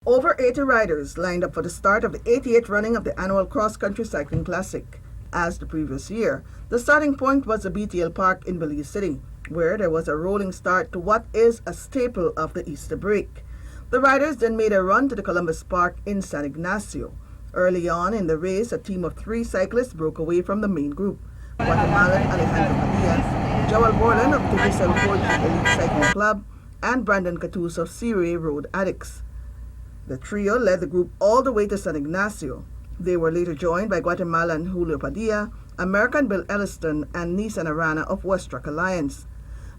Over 80 riders lined up for the start of the 88th running of the annual cross-country cycling classic. As the previous year, the starting point was the BTL Park in Belize City, where there was a rolling start to what is a staple of the Easter break. The riders then made a run to the Columbus Park in San Ignacio. Early on in the race, a team of 3 cyclists broke away from the main group. Guatemalan Alejandro Padilla, Joel Borland of Tibisel Forge Elite Cycling Club, and Brandon Catus of Siri Road Addicts. The trio led the group all the way to San Ignacio. They were later joined by Guatemalan Julio Padilla, American Bill Elliston, and Nissan Arana of Westtrack Alliance.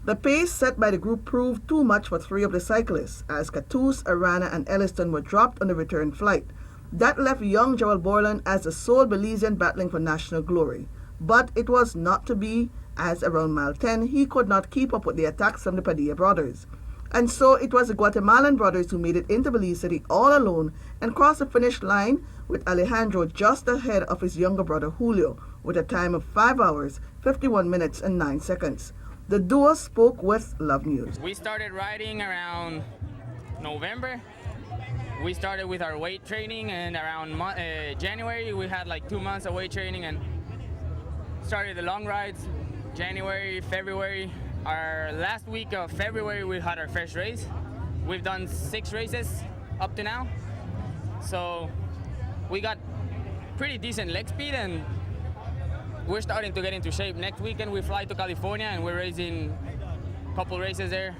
The pace set by the group proved too much for 3 of the cyclists, as Catus, Arana, and Elliston were dropped on the return flight. That left young Joel Borland as the sole Belizean battling for national glory. But it was not to be, as around mile 10 he could not keep up with the attacks from the Padilla brothers. And so it was the Guatemalan brothers who made it into Belize City all alone and crossed the finish line with Alejandro just ahead of his younger brother Julio with a time of 5 hours, 51 minutes and 9 seconds. The duo spoke with Love News. We started riding around November. We started with our weight training, and around January we had like 2 months of weight training and started the long rides. January, February. Our last week of February we had our first race. We've done 6 races up to now. So we got pretty decent leg speed and we're starting to get into shape. Next weekend we fly to California and we're racing a couple races there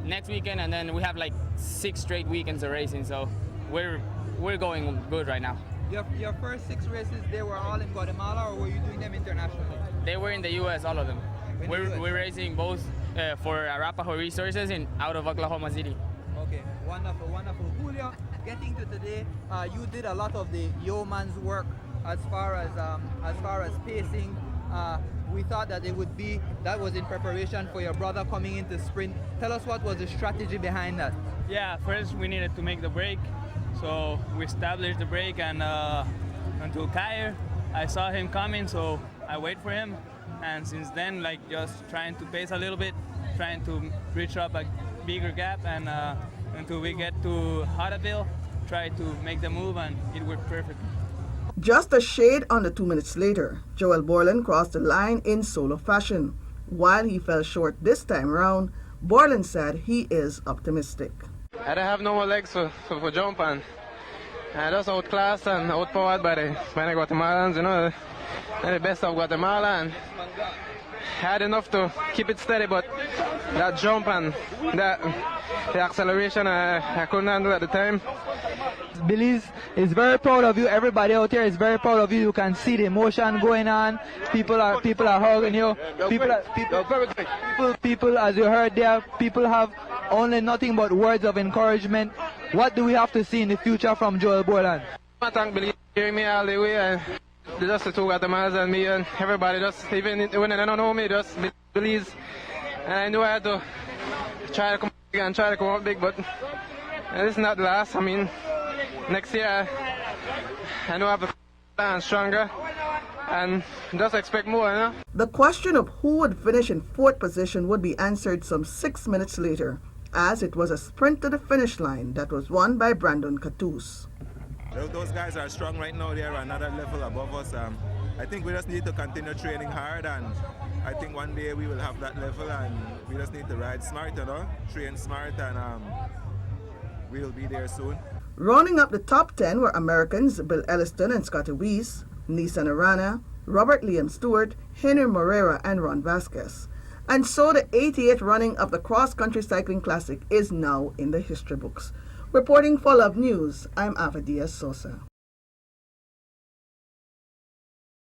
next weekend, and then we have like 6 straight weekends of racing. So we're going good right now. Your first 6 races, they were all in Guatemala, or were you doing them internationally? They were in the U.S., all of them. We're racing both for Arapaho Resources out of Oklahoma City. Okay, wonderful, wonderful. Julio, getting to today, you did a lot of the yeoman's work as far as pacing. We thought that that was in preparation for your brother coming into sprint. Tell us what was the strategy behind that? Yeah, first we needed to make the break, so we established the break, and until Kair, I saw him coming, so I wait for him. And since then, like, just trying to pace a little bit, trying to reach up a bigger gap, and until we get to Hartaville, try to make the move, and it worked perfectly. Just a shade under 2 minutes later, Joel Borland crossed the line in solo fashion. While he fell short this time round, Borland said he is optimistic. I don't have no more legs for jump, and I just outclassed and outpowered by the Guatemalans, you know. And the best of Guatemala, and had enough to keep it steady, but that jump and the acceleration I couldn't handle at the time. Belize is very proud of you. Everybody out here is very proud of you. You can see the emotion going on. People are hugging you. People, as you heard there, people have only nothing but words of encouragement. What do we have to see in the future from Joel Borland? I thank Belize for hearing me all the way. Just the 2 Guatemalans and me, and everybody, just even when they don't know me, just Belize. And I knew I had to try to come big and try to come up big, but this is not the last. I mean, next year I know I have to plan stronger and just expect more, you know. The question of who would finish in 4th position would be answered some 6 minutes later, as it was a sprint to the finish line that was won by Brandon Catus. Those guys are strong right now. They are another level above us. I think we just need to continue training hard, and I think one day we will have that level, and we just need to ride smart, you know, train smart, and we'll be there soon. Rounding up the top 10 were Americans Bill Elliston and Scotty Weiss, Nissan Arana, Robert Liam Stewart, Henry Moreira, and Ron Vasquez. And so the 88th running of the Cross Country Cycling Classic is now in the history books. Reporting for Love News, I'm Ava Diaz Sosa.